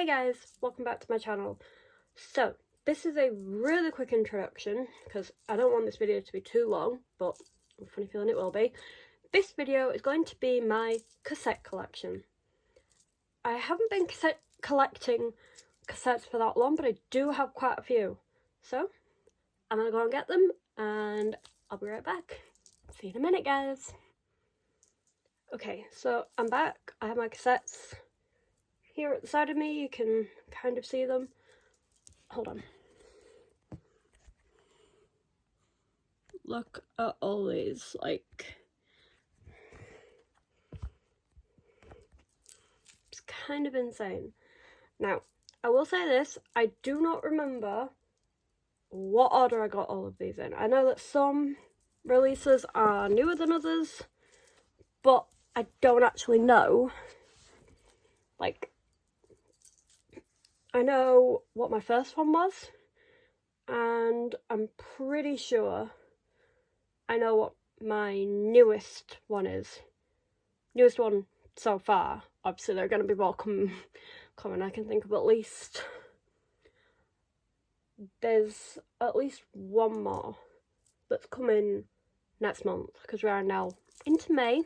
Hey guys, welcome back to my channel. So, this is a really quick introduction because I don't want this video to be too long, but I'm funny feeling it will be. This video is going to be my cassette collection. I haven't been collecting cassettes for that long, but I do have quite a few. So, I'm going to go and get them and I'll be right back. See you in a minute, guys. Okay, so I'm back. I have my cassettes here at the side of me. You can kind of see them. Hold on. Look at all these, like, it's kind of insane. Now, I will say this, I do not remember what order I got all of these in. I know that some releases are newer than others, but I don't actually know. Like, I know what my first one was, and I'm pretty sure I know what my newest one is. Newest one so far. Obviously, there are going to be more coming. I can think of at least. There's at least one more that's coming next month because we are now into May.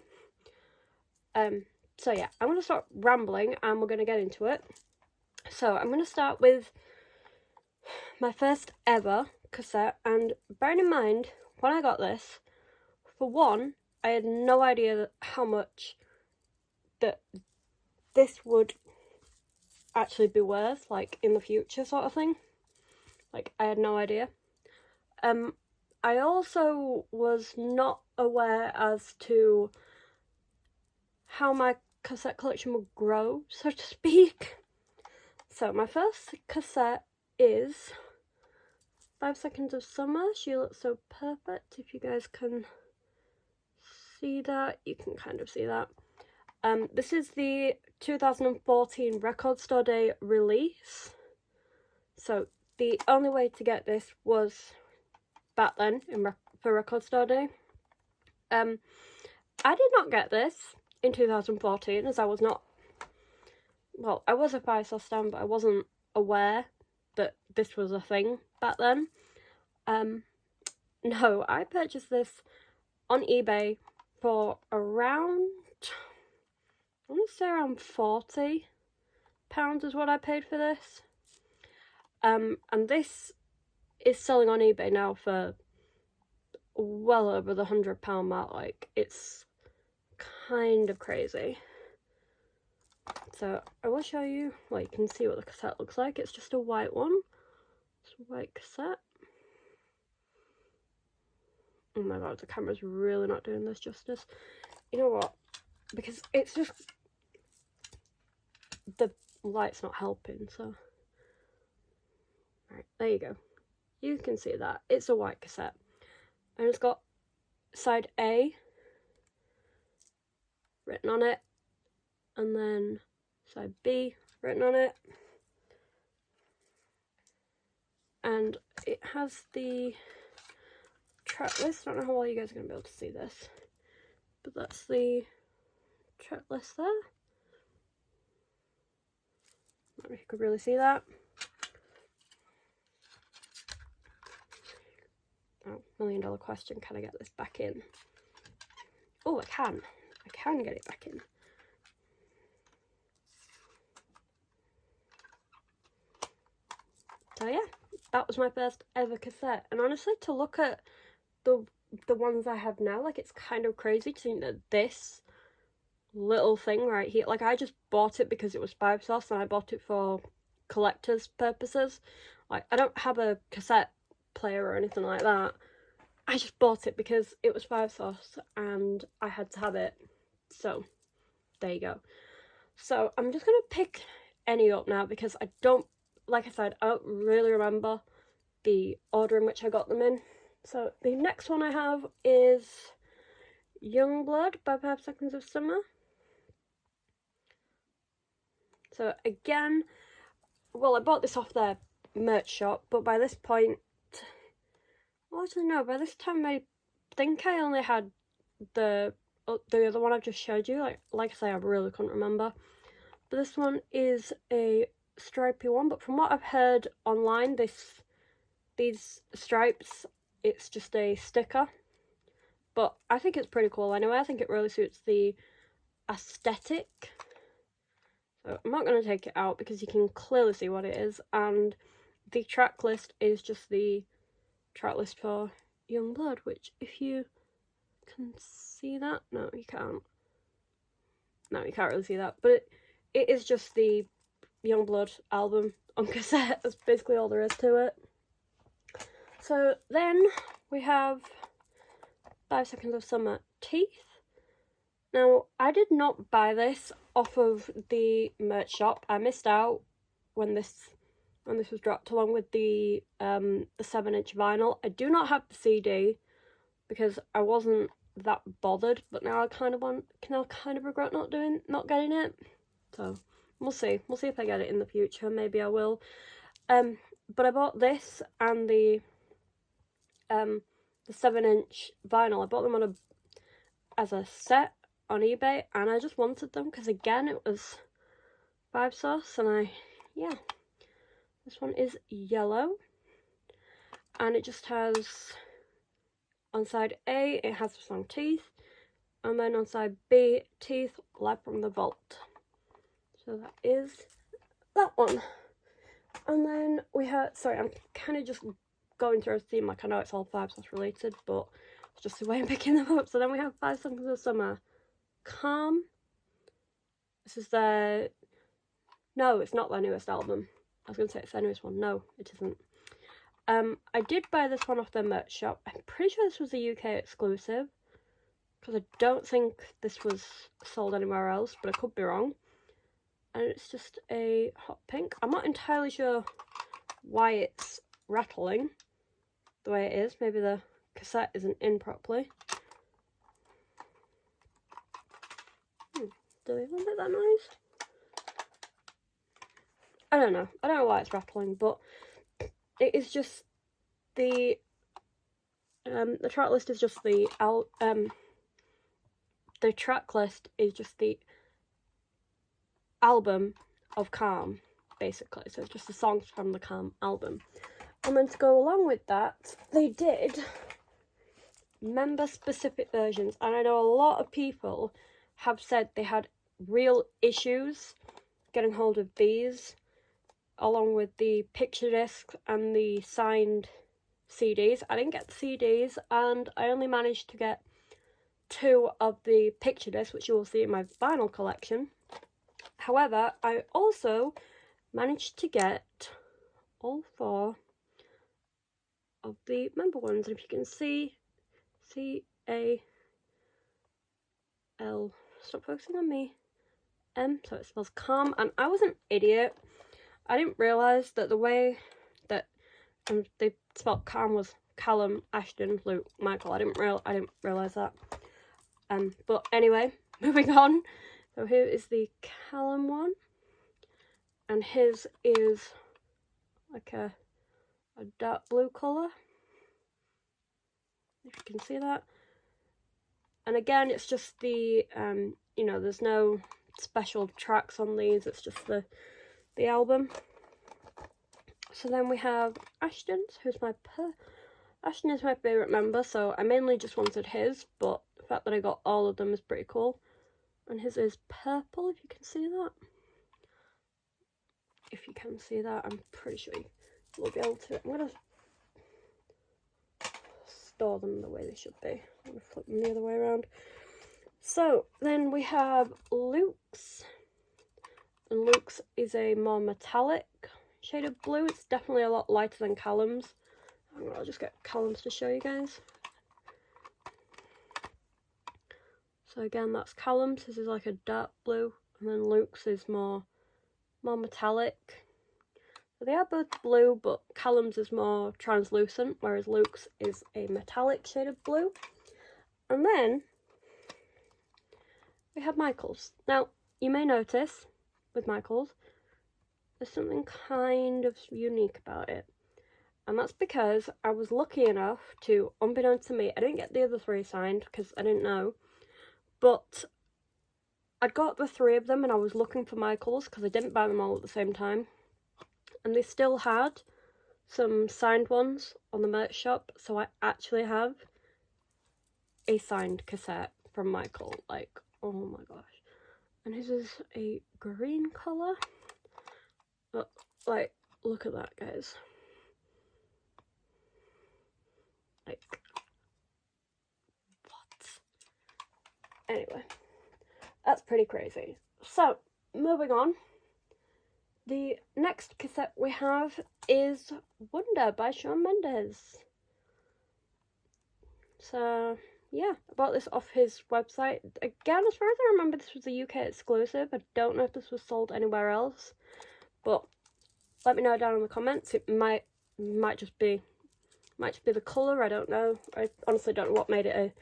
So yeah, I'm going to start rambling and we're going to get into it. So I'm going to start with my first ever cassette, and bearing in mind, when I got this, for one, I had no idea how much that this would actually be worth, like, in the future sort of thing. Like, I had no idea. I also was not aware as to how my cassette collection would grow, so to speak. So my first cassette is 5 Seconds of Summer. She Looks So Perfect. If you guys can see that, you can kind of see that. This is the 2014 Record Store Day release. So the only way to get this was back then for Record Store Day. I did not get this in 2014 as I was not. Well, I was a 5-star stan, but I wasn't aware that this was a thing back then. No, I purchased this on eBay for around, I want to say around £40 is what I paid for this. And this is selling on eBay now for well over the £100 mark. Like, it's kind of crazy. So I will show you, well, you can see what the cassette looks like. It's just a white one. It's a white cassette. Oh my god, the camera's really not doing this justice. You know what? Because it's just, the light's not helping, so. Right, there you go. You can see that. It's a white cassette. And it's got side A written on it. And then side B written on it, and it has the track list. I don't know how well you guys are going to be able to see this, but that's the track list there. I don't know if you could really see that. Oh, $1 million question, can I get this back in? Oh, I can get it back in. So yeah, that was my first ever cassette, and honestly, to look at the ones I have now, like, it's kind of crazy to think that this little thing right here, like, I just bought it because it was 5-sauce and I bought it for collector's purposes. Like, I don't have a cassette player or anything like that. I just bought it because it was 5-sauce and I had to have it. So there you go. So I'm just gonna pick any up now because I don't, like I said, I don't really remember the order in which I got them in. So the next one I have is Youngblood by 5 Seconds of Summer. So again, well, I bought this off their merch shop, but by this point, well, actually no, by this time I think I only had the other one I've just showed you. Like I say, I really couldn't remember. But this one is a stripy one, but from what I've heard online, these stripes, it's just a sticker. But I think it's pretty cool anyway. I think it really suits the aesthetic. So I'm not going to take it out because you can clearly see what it is. And the track list is just the track list for Youngblood, which if you can see that, no you can't. No, you can't really see that. But it is just the Youngblood album on cassette. That's basically all there is to it. So then we have 5 Seconds of Summer, Teeth. Now, I did not buy this off of the merch shop. I missed out when this was dropped, along with the 7-inch vinyl. I do not have the CD because I wasn't that bothered, but now I kind of regret not getting it. So we'll see if I get it in the future. Maybe I will. But I bought this and the 7-inch vinyl. I bought them as a set on eBay, and I just wanted them because, again, it was 5 sauce, and this one is yellow, and it just has, on side A, it has the song Teeth, and then on side B, Teeth, Live from the Vault. So that is that one. And then we have, sorry, I'm kind of just going through a theme, like I know it's all 5 sauce related, but it's just the way I'm picking them up. So then we have 5 Seconds of Summer, Calm. This is their, no, it's not their newest album. I was going to say it's their newest one. No, it isn't. I did buy this one off their merch shop. I'm pretty sure this was a UK exclusive, because I don't think this was sold anywhere else, but I could be wrong. And it's just a hot pink. I'm not entirely sure why it's rattling the way it is. Maybe the cassette isn't in properly. Do they even make that noise? I don't know. I don't know why it's rattling, but it is just the track list is just the track list is just the album of Calm, basically. So it's just the songs from the Calm album. And then to go along with that, they did member-specific versions. And I know a lot of people have said they had real issues getting hold of these, along with the picture discs and the signed CDs. I didn't get the CDs, and I only managed to get 2 of the picture discs, which you will see in my vinyl collection. However, I also managed to get all 4 of the member ones. And if you can see, C-A-L, stop focusing on me, M, so it spells Calm. And I was an idiot. I didn't realise that the way that they spelled Calm was Callum, Ashton, Luke, Michael. I didn't realise that. But anyway, moving on. So here is the Callum one, and his is like a dark blue colour, if you can see that. And again, it's just the there's no special tracks on these, it's just the album. So then we have Ashton's, Ashton is my favourite member, so I mainly just wanted his, but the fact that I got all of them is pretty cool. And his is purple, if you can see that. If you can see that, I'm pretty sure you will be able to. I'm going to store them the way they should be. I'm going to flip them the other way around. So then we have Luke's. And Luke's is a more metallic shade of blue. It's definitely a lot lighter than Callum's. I'll just get Callum's to show you guys. So again, that's Callum's. This is like a dark blue, and then Luke's is more metallic. So they are both blue, but Callum's is more translucent, whereas Luke's is a metallic shade of blue. And then we have Michael's. Now, you may notice with Michael's, there's something kind of unique about it. And that's because I was lucky enough to, unbeknownst to me, I didn't get the other 3 signed because I didn't know. But I'd got the 3 of them, and I was looking for Michael's because I didn't buy them all at the same time. and they still had some signed ones on the merch shop, so I actually have a signed cassette from Michael. Like, oh my gosh. And his is a green colour. But, like, look at that, guys. Like, what? Anyway, that's pretty crazy. So, moving on. The next cassette we have is Wonder by Shawn Mendes. So, yeah, I bought this off his website. Again, as far as I remember, this was a UK exclusive. I don't know if this was sold anywhere else, but let me know down in the comments. It might just be the colour, I don't know. I honestly don't know what made it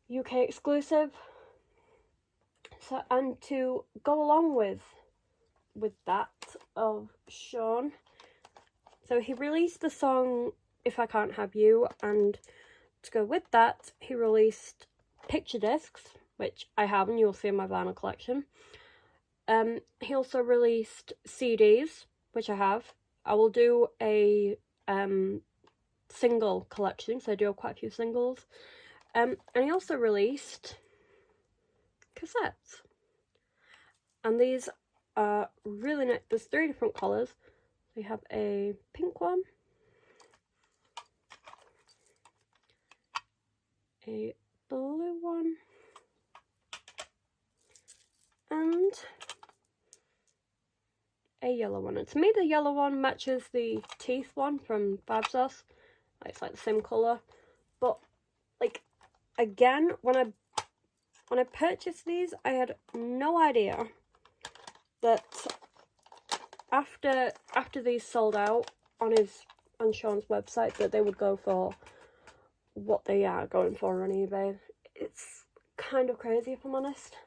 a UK exclusive. So, and to go along with that of Shawn, so he released the song If I Can't Have You, and to go with that, he released picture discs, which I have and you'll see in my vinyl collection. He also released CDs, which I have. I will do a single collection, so I do have quite a few singles. And he also released cassettes. And these are really nice. There's 3 different colours. We have a pink one, a blue one, and a yellow one. And to me, the yellow one matches the teeth one from Five Sauce. It's like the same colour. But, like, again, when I purchased these, I had no idea that after these sold out on Shawn's website, that they would go for what they are going for on eBay. It's kind of crazy, if I'm honest.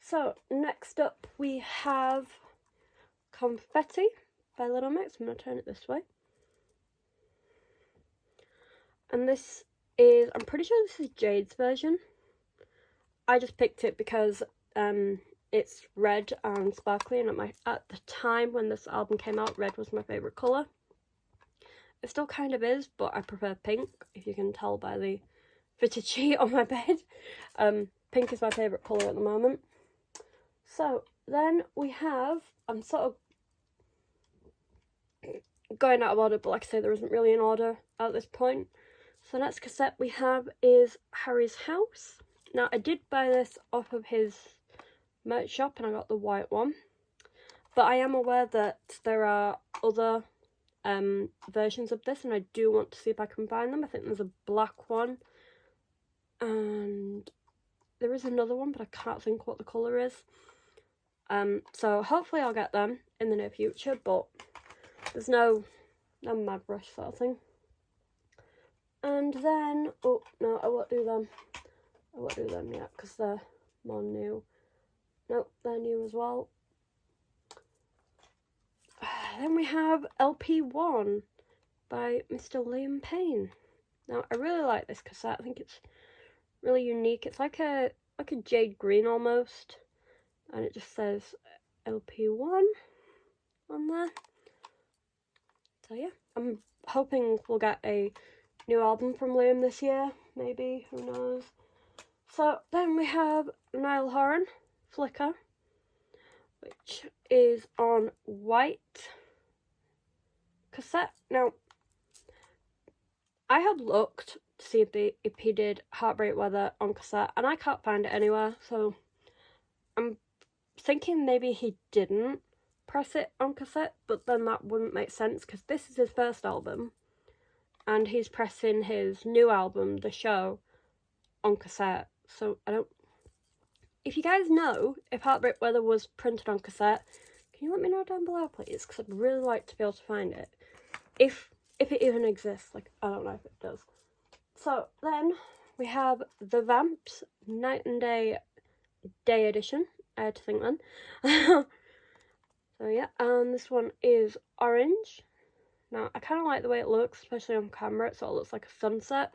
So, next up we have Confetti by Little Mix. I'm going to turn it this way. And this is, I'm pretty sure this is Jade's version. I just picked it because it's red and sparkly, and at the time when this album came out, red was my favourite colour. It still kind of is, but I prefer pink, if you can tell by the fitted sheet on my bed. Pink is my favourite colour at the moment. So, then we have, I'm sort of going out of order, but like I say, there isn't really an order at this point. So, next cassette we have is Harry's House. Now, I did buy this off of his merch shop, and I got the white one. But I am aware that there are other versions of this, and I do want to see if I can find them. I think there's a black one, and there is another one, but I can't think what the colour is. So hopefully I'll get them in the near future, but there's no mad rush sort of thing. And then, oh no, I won't do them. I won't do them yet because they're more new. Nope, they're new as well. Then we have LP1 by Mr. Liam Payne. Now, I really like this cassette. I think it's really unique. It's like a jade green almost, and it just says LP1 on there. So yeah, I'm hoping we'll get a new album from Liam this year, maybe, who knows. So then we have Niall Horan, Flicker, which is on white cassette. Now, I had looked to see if he did Heartbreak Weather on cassette, and I can't find it anywhere, so I'm thinking maybe he didn't press it on cassette, but then that wouldn't make sense because this is his first album, and he's pressing his new album, The Show, on cassette. So I don't... If you guys know if Heartbreak Weather was printed on cassette, can you let me know down below, please? Because I'd really like to be able to find it. If it even exists. Like, I don't know if it does. So, then we have The Vamps Night and Day edition. I had to think then. So, yeah. And this one is orange. Now, I kind of like the way it looks, especially on camera. It sort of looks like a sunset,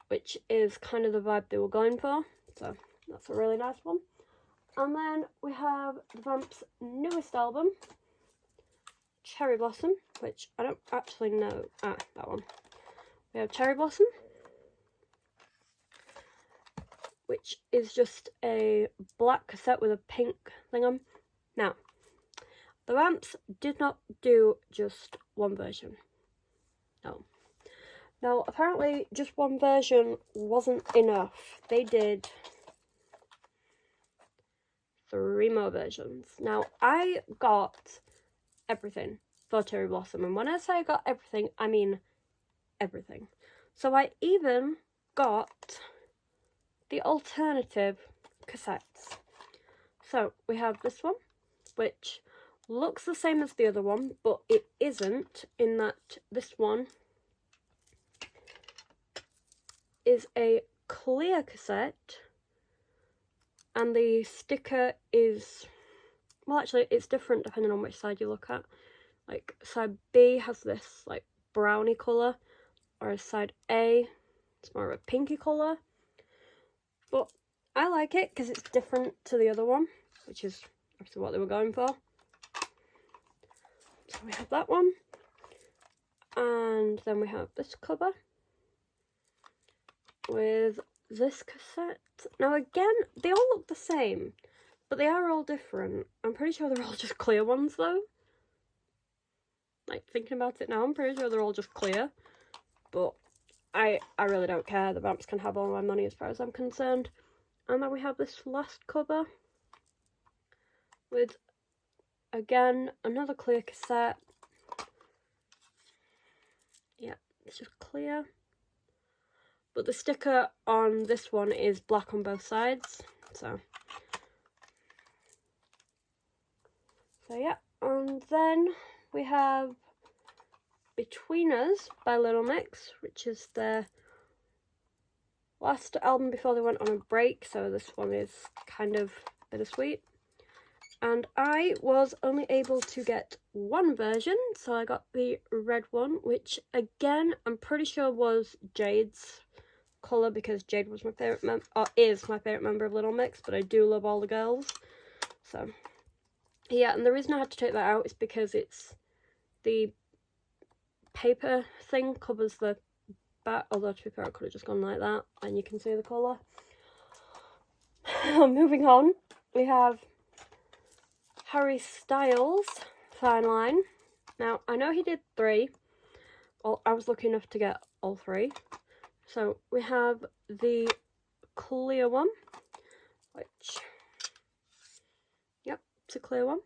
which is kind of the vibe they were going for. So, that's a really nice one. And then we have The Vamps' newest album, Cherry Blossom, which I don't actually know. Ah, that one. We have Cherry Blossom, which is just a black cassette with a pink thing on. Now, the Ramps did not do just one version. No. Now, apparently, just one version wasn't enough. They did 3 more versions. Now, I got everything for Cherry Blossom, and when I say I got everything, I mean everything. So I even got the alternative cassettes. So we have this one, which looks the same as the other one, but it isn't, in that this one is a clear cassette and the sticker is, well, actually it's different depending on which side you look at. Like side B has this like brownie colour, whereas side A it's more of a pinky colour. But I like it because it's different to the other one, which is obviously what they were going for. So we have that one, and then we have this cover with this cassette. Now again, they all look the same, but they are all different. I'm pretty sure they're all just clear ones though. Like, thinking about it now, I'm pretty sure they're all just clear. But I really don't care. The Vamps can have all my money as far as I'm concerned. And then we have this last cover with, again, another clear cassette. Yeah, it's just clear. But the sticker on this one is black on both sides. So yeah, and then we have Between Us by Little Mix, which is their last album before they went on a break, so this one is kind of bittersweet. And I was only able to get one version, so I got the red one, which again I'm pretty sure was Jade's colour, because Jade was my favourite member, or is my favourite member of Little Mix, but I do love all the girls. So yeah, and the reason I had to take that out is because it's the paper thing covers the back, although to be fair I could have just gone like that and you can see the colour. Moving on, we have Harry Styles' Fine Line. Now I know he did 3, well I was lucky enough to get all 3. So we have the clear one, which, yep, it's a clear one.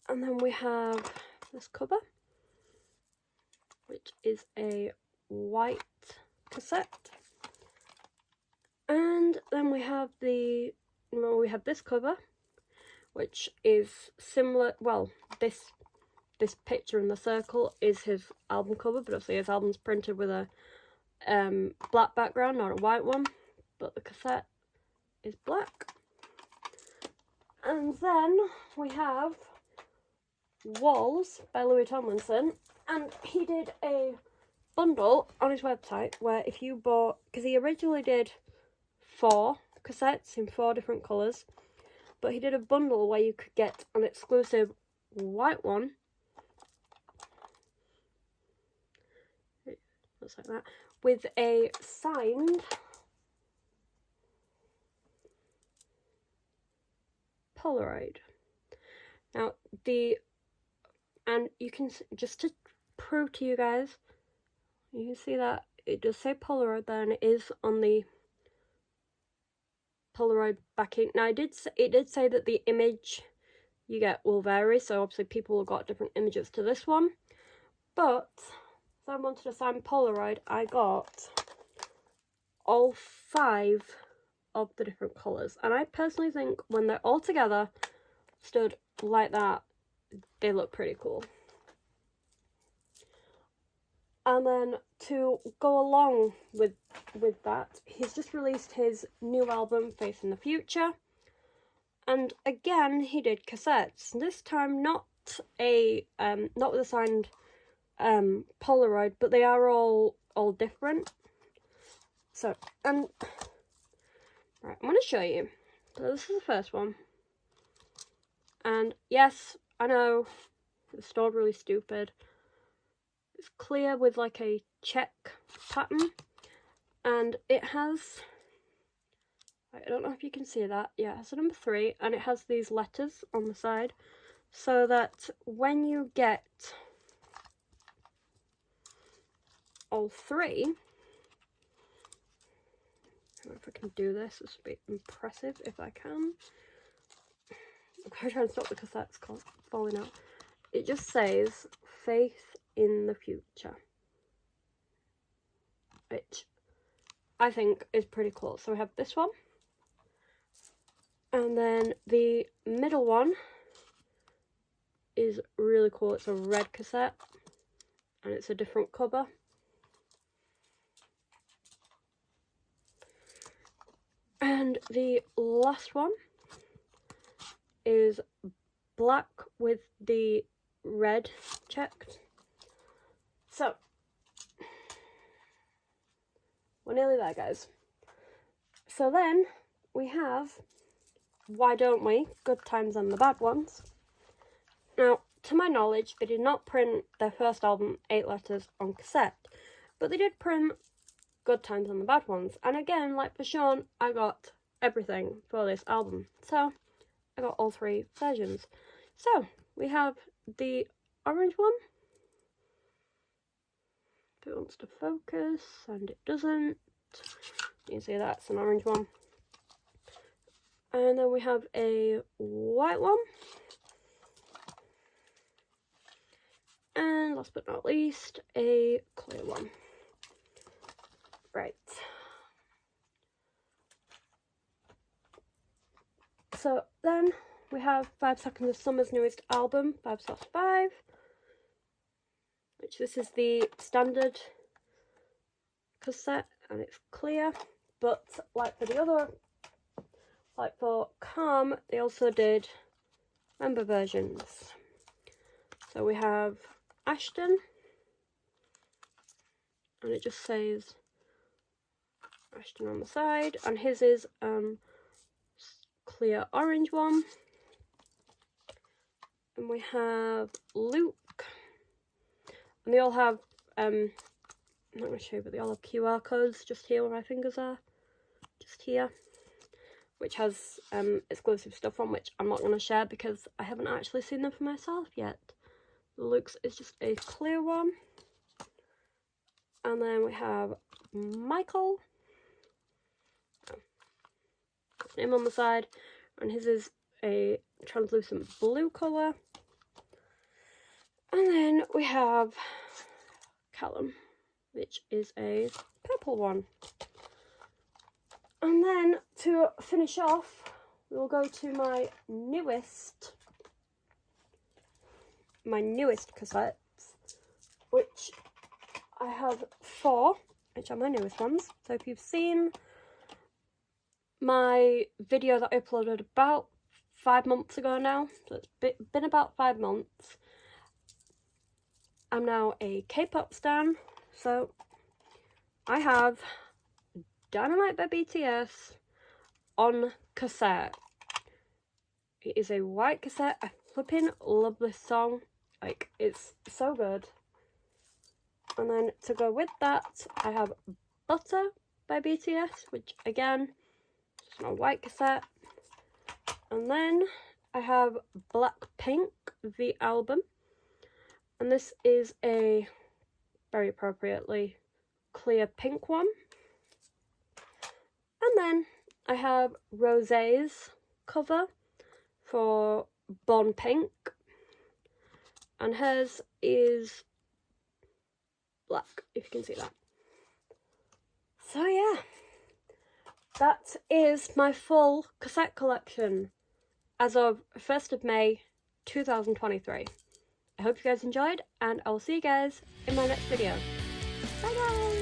And then we have this cover, which is a white cassette. And then we have this cover, which is similar, well, this picture in the circle is his album cover, but obviously his album's printed with a black background, not a white one, but the cassette is black. And then we have Walls by Louis Tomlinson, and he did a bundle on his website where if you bought, because he originally did 4 cassettes in 4 different colours, but he did a bundle where you could get an exclusive white one, looks like that, with a signed Polaroid. Now and you can, just to prove to you guys, you can see that it does say Polaroid there, and it is on the Polaroid backing. Now it did say that the image you get will vary, so obviously people have got different images to this one, but if I wanted a signed Polaroid, I got all 5 of the different colours, and I personally think when they're all together stood like that, they look pretty cool. And then to go along with that, he's just released his new album, Facing the Future. And again, he did cassettes. This time not with a signed Polaroid, but they are all different. So, right, I'm going to show you. So this is the first one. And yes, I know, it's stored really stupid. It's clear with like a check pattern, and it has, I don't know if you can see that, yeah, it has a number 3, and it has these letters on the side, so that when you get all 3, I don't know if I can do this, this would be impressive if I can. I'm going to try and stop the cassette's falling out. It just says, faith in the future, which I think is pretty cool. So we have this one, and then the middle one is really cool. It's a red cassette, and it's a different cover. And the last one is black with the red checked. So we're nearly there, guys. So then we have Why Don't We? Good Times and the Bad Ones. Now, to my knowledge, they did not print their first album, 8 Letters, on cassette, but they did print Good Times and the Bad Ones. And again, like for Sean, I got everything for this album. So I got all 3 versions. So we have the orange one. If it wants to focus, and it doesn't. You can see that's an orange one. And then we have a white one. And last but not least, a clear one. Right. So then we have 5 Seconds of Summer's newest album, 5/5, which this is the standard cassette, and it's clear. But like for the other, like for Calm, they also did member versions. So we have Ashton, and it just says Ashton on the side, and his is clear orange one. And we have Luke, and they all have I'm not going to show you, but they all have QR codes just here where my fingers are, just here, which has exclusive stuff on, which I'm not going to share because I haven't actually seen them for myself yet. Luke's is just a clear one. And then we have Michael, his name on the side, and his is a translucent blue colour. And then we have Callum, which is a purple one. And then to finish off, we will go to my newest cassettes, which I have 4, which are my newest ones. So if you've seen my video that I uploaded about 5 months ago now, so it's been about 5 months, I'm now a K-pop stan, so I have Dynamite by BTS on cassette. It is a white cassette. I flipping love this song. Like, it's so good. And then to go with that, I have Butter by BTS, which again, is on a white cassette. And then I have Blackpink, the album. And this is a very appropriately clear pink one. And then I have Rosé's cover for Born Pink, and hers is black, if you can see that. So yeah, that is my full cassette collection as of 1st of May 2023. I hope you guys enjoyed, and I'll see you guys in my next video. Bye guys!